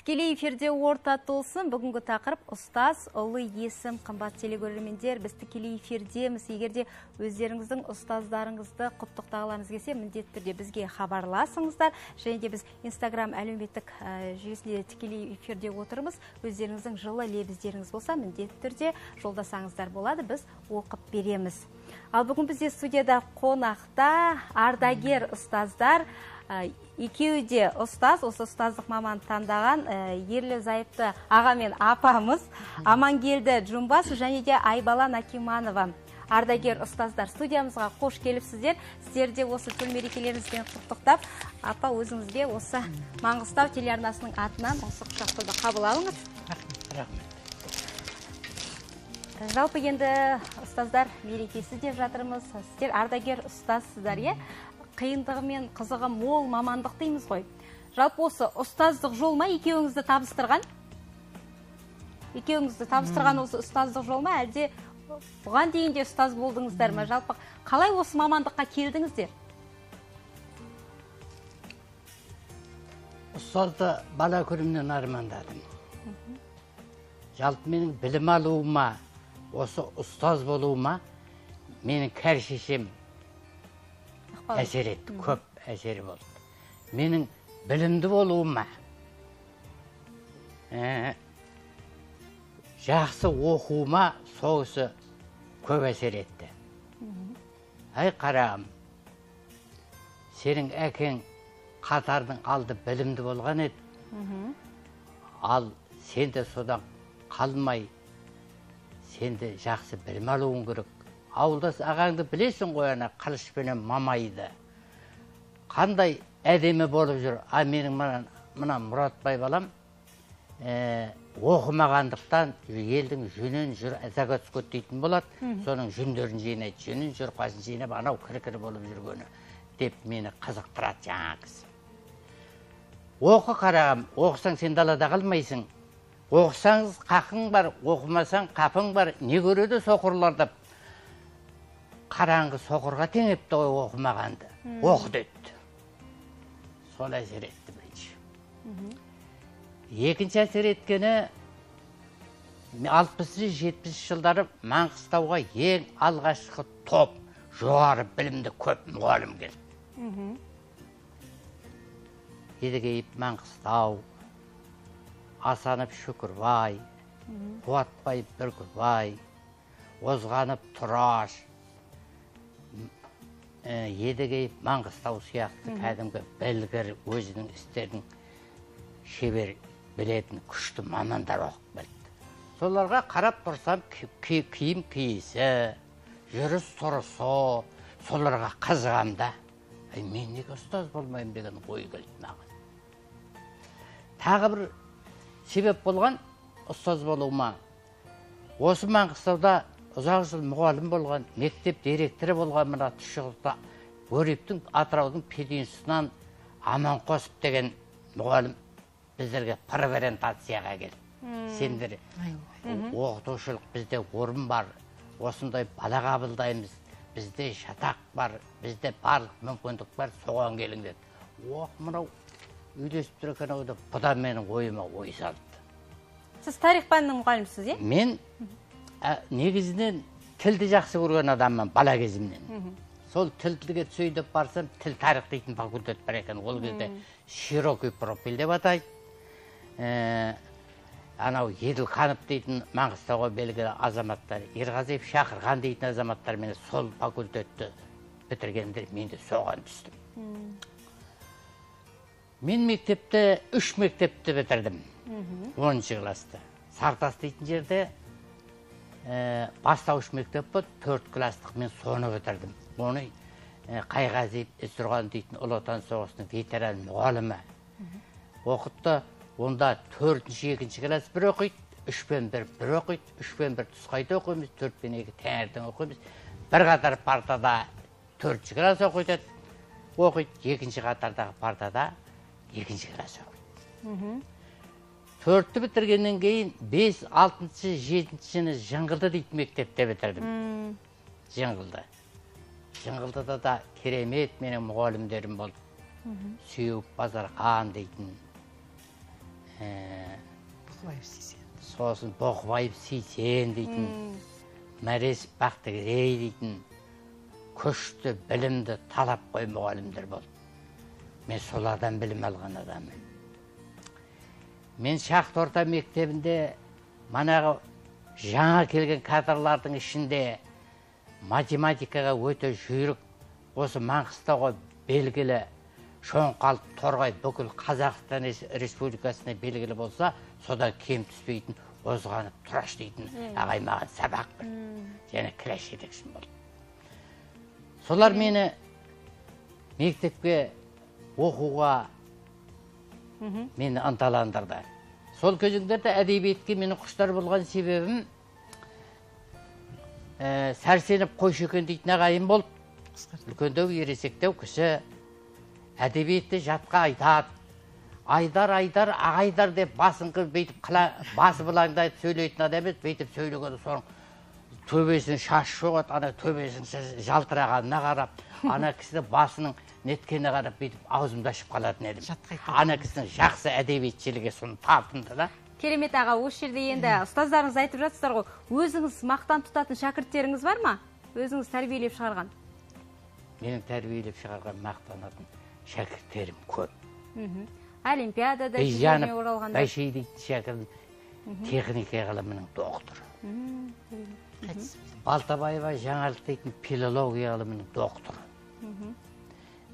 Тікелей эфирде орта толсын. Бүгінгі тақырып ұстаз, ұлы есім. Қымбат телекөрермендер, біз тікелей эфирдеміз. Егерде өздеріңіздің ұстаздарыңызды құттықтағыларыңыз келсе, міндетті түрде бізге хабарласыңыздар. Және де біз Инстаграм әлеуметтік желісінде тікелей эфирде отырмыз. Өздеріңіздің жылы лебіздеріңіз болса, міндетті түрде жолдасаңыздар болады, біз оқып береміз. Ал бүгін бізде студияда қонақта ардагер ұстаздар, екеуі де ұстаз, осы ұстаздық маман таңдаған ерлі зайыпты аға мен апамыз Амангелді Джумбасов және де Айбала Накиманова. ардагер ұстаздар студиямызға қош келіпсіздер. Сіздерде осы төл мерекелеріңізбен құттықтап, апа өзіңізге осы Маңғыстау телеарнасының атынан осы құшақты қабыл алыңыз. Рахмет. Жалпы енді ұстаздар мерекесі деп жатырмыз. Сіздер ардагер ұстазсыздар, е? Қиындығы мен қызығы мол мамандық дейміз ғой. Жалпы осы ұстаздық жол ма екеуіңізді табыстырған? Екеуіңізді табыстырған осы ұстаздық жол ма, әлде бұған дейін де ұстаз болдыңыздар ма? Жалпы қалай осы мамандыққа келдіңіздер? Ұстазды бала күнімнен армандадым. Жалпы менің білім алуыма, осы ұстаз болуыма менің кәрі шешем әсер етті, көп әсері болды. Менің білімді болуыма, жақсы оқуыма соғысы көп әсер етті. Ай қарағым, сенің әкең қатардың алды білімді болған еді. Ал сен де содан қалмай, сен де жақсы білім алуың керек. Ауылдас ағаңды білесің ғой, ана қылышпенен мамайды. Қандай әдемі болып жүр. А менің мына Мұратбай балам оқымағандықтан елдің жүнін жүр азағат көт дейтін болады. Соның жүндерін жинайды, жүнін жүр қасын жинап, анау кірі-кірі болып жүргені деп мені қызықтырады жаңа кісі. Оқы қарағым, оқысаң сен далада қалмайсың. Оқысаңыз қақың бар, оқымасаң қапың бар. Не көреді соқырлар деп. Қараңғы соқырға теңепті ғой оқымағанды. Оқы деді. Сол әсер етті бірінші. Екінші әсер еткені 60-70 жылдары Маңғыстауға ең алғашқы топ жоғары білімді көп мұғалім келді. Едігейіп Маңғыстау, Асанып Шүкірбай, Қуатбай Бүркітбай, Озғанып Тұраш, Едігейіп Маңғыстау сияқты кәдімгі білгір өзінің істерін шебер білетін күшті мамандар оқып білді. Соларға қарап тұрсам киім киісі, жүріс тұрысы, соларға қызығамда. Мен неге ұстаз болмайым деген ой келді маған. Тағы бір себеп болған ұстаз болуыма. Осы Маңғыстауда ұзақ жыл мұғалім болған, мектеп директоры болған мына Тұщықұлда Өрептің Атыраудың пединститутынан Аманқосов деген мұғалім біздерге превентацияға келді. Сендер оқытушылық бізде орын бар, осындай бала қабылдаймыз, бізде шатақ бар, бізде барлық мүмкіндік бар, соған келіңдер. Мынау үйлесіп тұр екен ойда, бұдан менің ойыма ой салды. Сіз тарих пәнінің мұғалімсіз, е? Мен негізінен тілді жақсы көрген адаммын бала кезімнен. Сол тілге түсейдіп барсам, тіл тарих дейтін факультет бар екен. Ол кезде широкий профиль деп атайды. Анау Еділханов дейтін Маңғыстауға белгілі азаматтар, Ерғазиев Шақырған дейтін азаматтар мені сол факультетті бітіргендер, мен де соған түстім. Мен мектепті, 3 мектепті бітірдім. 10-шы класты. Сартас дейтін жерде бастауыш мектеп болды, 4 кластық мен соны бітірдім. Оны Қайғазиев Исұрған дейтін Ұлы Отан соғысының ветеран мұғалімі оқытты. Онда 4-2 класс бір оқиды, 3-1 бір оқиды, 3-1 тұсқайды оқимыз, 4-2 тәңірдің оқимыз. Бір қатар партада 4-ші класс оқиды, 2-ші қатардағы партада 2-ші класс оқиды. 4-ті бітіргеннен кейін 5, 6-шы, 7-шіні Жыңғылды дейтін мектепте бітірдім. Жыңғылды. Жыңғылдыда да керемет менің мұғалімдерім болды. Сүйіп Базархан дейтін, сосын Боқбаев Сейсен дейтін, Мәресіп Бақтыгерей дейтін күшті, білімді талап қой мұғалімдер болды. Мен солардан білім алған адаммын. Мен Шақты орта мектебінде манағы жаңа келген кадрлардың ішінде математикаға өте жүйрік, осы Маңғыстауға белгілі Шоңқалып Торғай бүкіл Қазақстан Республикасына белгілі болса, содан кем түспейтін қозғанып тұраш дейтін ағай маған сабақ берді. Және класс жетекшім болды. Солар мені мектепке оқуға мені ынталандырды. Сол кезеңдерде әдебиетке менің құштар болған себебім сәрсеніп Қойшекен дейтін ағайым болып, үлкендеу ересектеу кісі әдебиетті жатқа айтады. Айдар, ағайдар деп басын қып, басы бұлаңдайды сөйлейтін адам емес, бейтіп сөйлегені соң төбесін шаш жоғат, ана төбесін жалтырағанына қарап, ана кісі басының неткені қарап, бейтіп аузымда ашып қалатын едім. Ана кісінің жақсы әдебиетшіліге соны тартынды да. Керемет аға, осы жерде енді ұстаздарыңыз айтып жатсыздар ғой, өзіңіз мақтан тұтатын шәкірттеріңіз бар ма? Өзіңіз тәрбиелеп шығарған? Менің тәрбиелеп шығарған мақтанатын шәкірттерім көп. Олимпиадада жүзуге оралғандар. Бәйшей дейтін шәкірт техника ғылымының докторы. Балтабаева Жаңалық дейтін филология ғылымының докторы.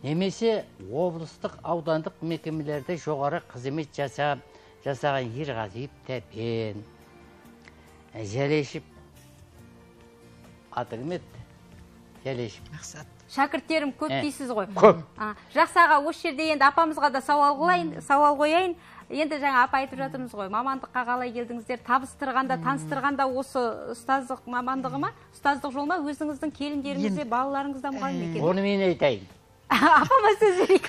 Немесе облыстық аудандық мекемелерде жоғары қызмет жасаған Ерғазиев Тәпен, Жәлешев аты кім еді? Жәлешев Мақсат. Шәкірттерім көп дейсіз ғой. Көп. Жақсы аға, осы жерде енді апамызға да сауал қояйын. Енді жаңа апа айтып жатырмыз ғой, мамандыққа қалай келдіңіздер, табыстырғанда, таныстырғанда осы ұстаздық мамандығы ма, ұстаздық жол ма, өзіңіздің келіндеріңізде, балаларыңызда мұғалім екен? Оны мен айтайын. Апама сөз берейік.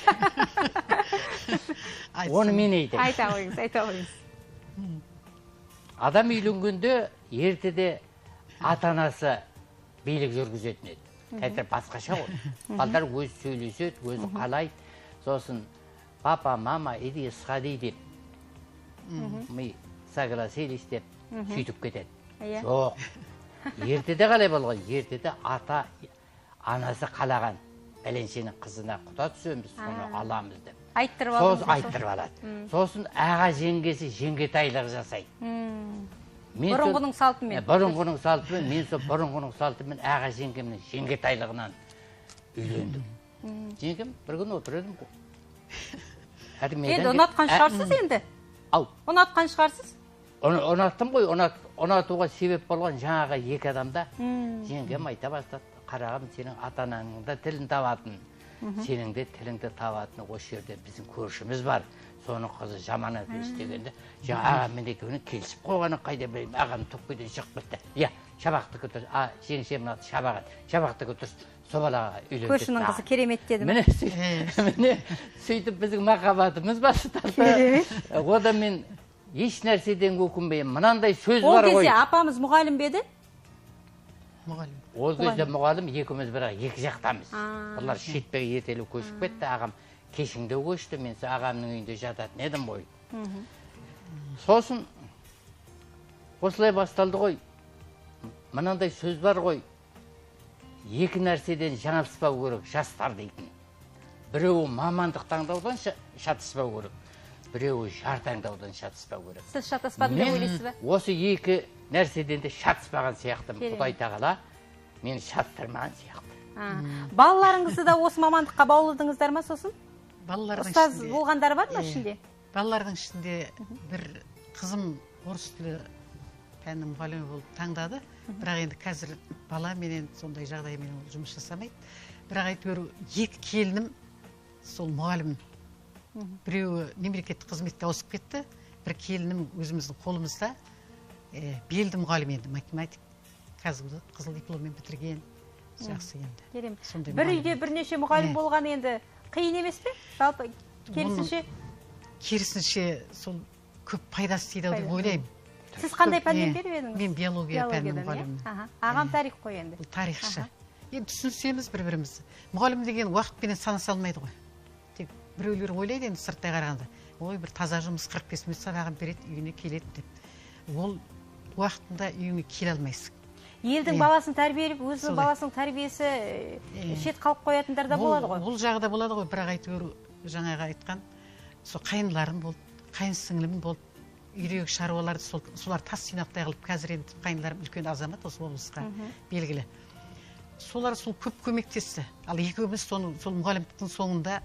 Оны мен айтайын. Айта қойыңыз. Адам үйленгенде ертеде ата-анасы билік жүргізетін еді. Қазір басқаша ғой. Балдар өзі сөйлеседі, өзі қалайды. Сосын папа, мама, иди сходи деп, мы согласились деп сөйтіп кетеді. Жоқ. Ертеде қалай болған? Ертеде ата, анасы қалаған бәленшенің қызына құда түсеміз, соны аламыз деп. Айттырып алады. Сосын айттырып алады. Сосын аға жеңгесі жеңгетайлық жасайды. Бұрынғының салтымен. Бұрынғының салтымен, мен сол бұрынғының салтымен аға жеңгемнің жеңгетайлығынан үйлендім. Жеңгем бір күн отыр едім ғой. Енді ұнатқан шығарсыз енді? Ау. Ұнатқан шығарсыз? Ұнаттым ғой, ұнатуға себеп болған жаңағы екі адамда жеңгем айта бастады. Қарағым, сенің ата-ананың да тілін табатын, сенің де тіліңді табатын осы жерде біздің көршіміз бар. Соның қызы жаманат істегенде, ағаммен екеуінің келісіп қойғаны қайда білеймін, ағам түкпеден шығып кетті. Иә, шабақты көтір, жеңшем шабаған, шабақты көтір, собалаға үйленді. Көршінің қызы керемет деді. Міне, сөйтіп біздің махаббатымыз басталды. Ода мен еш нәрседен өкінбеймін. Мынандай сөз бар ғой. Ол кезде апамыз мұғалім бе еді? Мұғалім. Ол кезде мұғалім, екеуміз бірақ екі жақтамыз. Олар шетпеге ертелі көшіп кетті, ағам кешіңде көшті, мен ағамның үйінде жататын едім ғой. Сосын осылай басталды ғой. Мынандай сөз бар ғой. Екі нәрседен жаңылыспау керек, жастар дейтін. Біреуі мамандық таңдаудан шатыспау керек. Біреуі жар таңдаудан шатыспау керек. Сіз шатаспадым деп ойлайсыз ба? Осы екі нәрседен де шатыспаған сияқтым. Құдай тағала мені шатыстырмаған сияқты. Балаларыңызды да осы мамандыққа бауладыңыздар ма сосын? Ұстаз болғандар бар ма ішінде? Балалардың ішінде бір қызым орыс тілі пәнінің мұғалімі болып таңдады. Бірақ енді қазір бала менен сондай жағдаймен жұмыс жасамайды. Бірақ әйтеуір екі келінім сол мұғалім. Біреуі мемлекеттік қызметке ауысып кетті. Бір келінім өзіміздің қолымызда белді мұғалім енді математик. Қазір қызыл дипломмен бітірген. Жақсы енді. Бір үйде бірнеше мұғалім болған енді қиын емес пе? Жалпы керісінше? Керісінше сол көп пайдасы тиді деп ойлаймын. Сіз қандай пәннен беріп едіңіз? Мен биология пәнінің мұғалімімін. Ағам тарих қой енді. Тарихшы. Енді түсінсеміз бір-бірімізді. Мұғалім деген уақытпенен санаса алмайды ғой. Тек біреулер ойлайды енді сырттай қарағанда. Ой, бір таза жұмыс 45 минут сабағын береді, үйіне келеді деп. Ол уақытында үйіңе келе алмайсың. Елдің баласын тәрбиелеп, өзінің баласының тәрбиесі шет қалып қоятындар да болады ғой. Бұл жағы да болады ғой, бірақ әйтеуір жаңағы айтқан, сол қайынларым болды, қайын сіңлім болды, үйдегі шаруаларды солар тас жинақтай қылып, қазір енді қайынларым үлкен азамат осы облысқа белгілі. Солар сол көп көмектесті. Ал екеуміз сол мұғалімдіктің соңында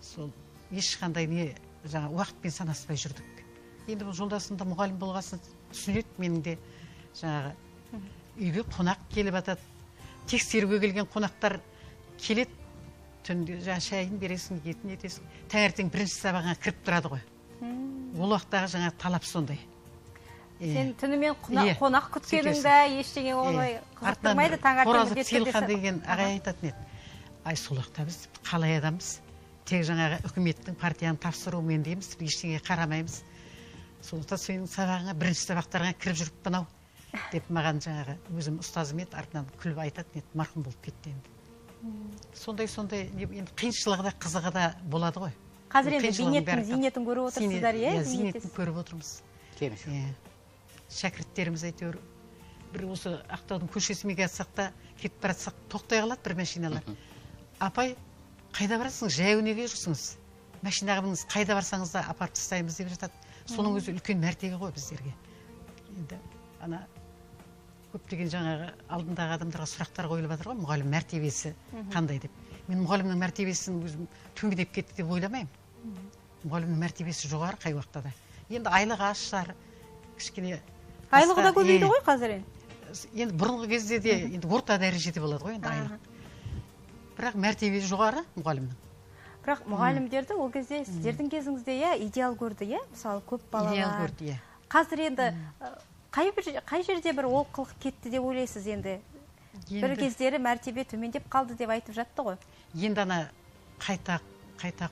сол ешқандай не жаңа уақытпен санаспай жүрдік. енді бұл жолдасым да мұғалім болғасын түсінеді. Менің де жаңағы үйге қонақ келіп жатады. Тексеруге келген қонақтар келеді. Түнде жаңа шайын бересің, етін етесің. Таңертең бірінші сабағына кіріп тұрады ғой. Ол уақыттағы жаңа талап сондай. Сен түнімен қонақ күткеніңді ештеңе олай қызықтырмайды, таңертең Селхан деген ағай айтатын еді. Ай, сол уақытта біз қалай адамбыз? Тек жаңағы үкіметтің партияның тапсыруымен дейміз, ештеңеге қарамаймыз. Сондықтан сенің сабағыңа, бірінші сабақтарға кіріп жүріппін ау деп маған жаңағы өзім ұстазым еді, артынан күліп айтатын еді, марқұм болып кетті енді. Сондай енді қиыншылығы да қызығы да болады ғой. Қазір енді зейнетін көріп отырсыздар, иә? Зейнетін көріп отырмыз. Шәкірттеріміз әйтеуір бір осы Ақтаудың көшесімен келсақ та, кетіп баратсақ тоқтай қалады бір машиналар. Апай, қайда барасыңыз? Жаяу неге жүрсіңіз? Машинаға мініңіз, қайда барсаңыз да апарып тастаймыз деп жатады. Соның өзі үлкен мәртебе ғой біздерге. Енді ана көптеген жаңағы алдындағы адамдарға сұрақтар қойылып жатыр ғой, мұғалім мәртебесі қандай деп. Мен мұғалімнің мәртебесін өзім төмендеп кетті деп ойламаймын. Мұғалімнің мәртебесі жоғары қай уақытта да. Енді айлығы аз шығар, кішкене айлығы да көбейді ғой қазір енді бұрынғы кезде де енді орта дәрежеде болады ғой енді айлық. Бірақ мәртебесі жоғары мұғалімнің. Бірақ мұғалімдерді ол кезде сіздердің кезіңізде идеал көрді, мысалы көп балалар. Идеал көрді, Қазір енді қай жерде бір олқылық кетті деп ойлайсыз енді? Бір кездері мәртебе төмендеп қалды деп айтып жатты ғой. Енді ана қайта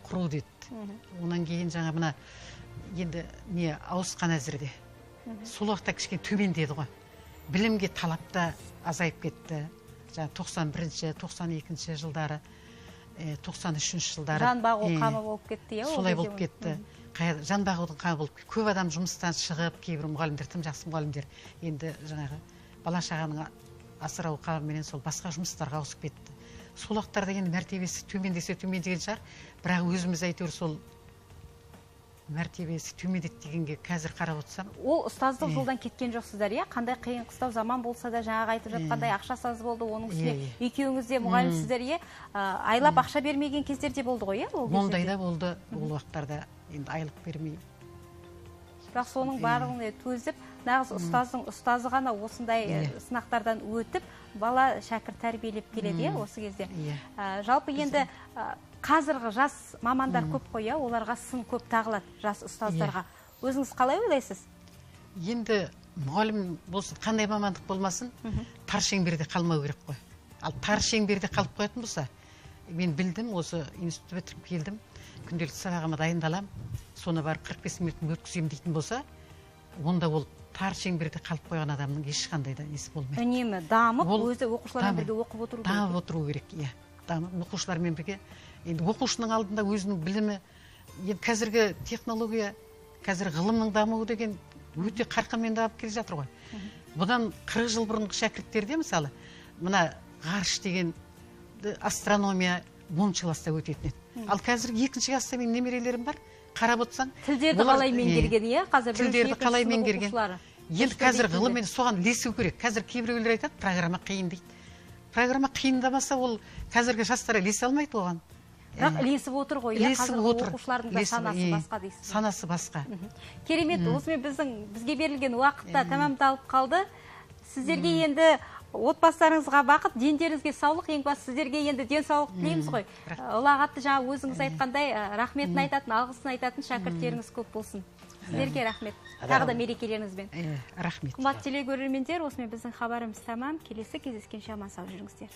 құру деді. Онан кейін жаңа мына енді не ауысқан әзірде. Сол уақытта кішкене төмендеді ғой. Білімге талап та азайып кетті. Жаңа 91-ші, 92-ші жылдары, 93-ші жылдары. Жан бағу қамы болып кетті, солай болып кетті. Жан бағудың қамы болып кетті. Көп адам жұмыстан шығып, кейбір мұғалімдер, тым жақсы мұғалімдер, енді жаңағы бала шағаның асырау қамымен сол басқа жұмыстарға ауысып кетті. Сол уақыттарда енді мәртебесі төмендеген шығар, бірақ өзіміз әйтеуір сол мәртебесі төмендеді дегенге қазір қарап отырсам. Ол ұстаздық жолдан кеткен жоқсыздар, қандай қиын қыстау заман болса да, жаңағы айтып жатқандай ақшасы аз болды, оның үстіне екеуіңіз де мұғалімсіздер, айлап ақша бермеген кездерде болды ғой, Ондай да болды, ол уақыттарда енді айлық бермей. Бірақ соның барлығын төзіп, нағыз ұстазы ғана осындай сынақтардан өтіп, бала шәкірт тәрбиелеп келеді, осы кезде. Жалпы енді қазіргі жас мамандар көп қой, оларға сын көп тағылады жас ұстаздарға. Өзіңіз қалай ойлайсыз? Енді мұғалім болсын, қандай мамандық болмасын, тар шеңберде қалмау керек қой. Ал тар шеңберде қалып қоятын болса, мен білдім, осы институтты бітіріп келдім, күнделікті сабағыма дайындалам, соны барып 45 минут өткіземін дейтін болса, онда ол тар шеңберде қалып қойған адамның ешқандай да несі болмайды. Үнемі дамып, өзі оқушылармен бірге оқып отыру керек. Дамып отыру керек, оқушылармен бірге. Енді оқушының алдында өзінің білімі, енді қазіргі технология, қазір ғылымның дамуы деген өте қарқынмен дамып келе жатыр ғой. Бұдан 40 жыл бұрынғы шәкірттерде мысалы, мына ғарыш деген астрономия 10 класста өтетін еді. Ал қазір 2-ші класста менің немерелерім бар, қарап отырсаң, тілдерді қалай меңгерген, қазір тілдерді қалай меңгерген. Енді қазір ғылыммен соған ілесу керек. Қазір кейбіреулер айтады, программа қиын дейді. Программа қиындамаса, ол қазіргі жастар ілесе алмайды оған. Бірақ ілесіп отыр ғой, қазіргі оқушылардың да санасы басқа дейсіз. Санасы басқа. Керемет, осымен бізге берілген уақытта тәмамдалып қалды. Сіздерге енді отбасыларыңызға бақыт, дендеріңізге саулық, ең басты сіздерге енді денсаулық тілейміз ғой. Ұлағатты жаңа өзіңіз айтқандай рахметін айтатын, алғысын айтатын шәкірттеріңіз көп болсын. Сіздерге рахмет. Тағы да мерекелеріңізбен. Рахмет. Қымбатты телекөрермендер, осымен біздің хабарымыз тамам. Келесі кездескенше аман сау жүріңіздер.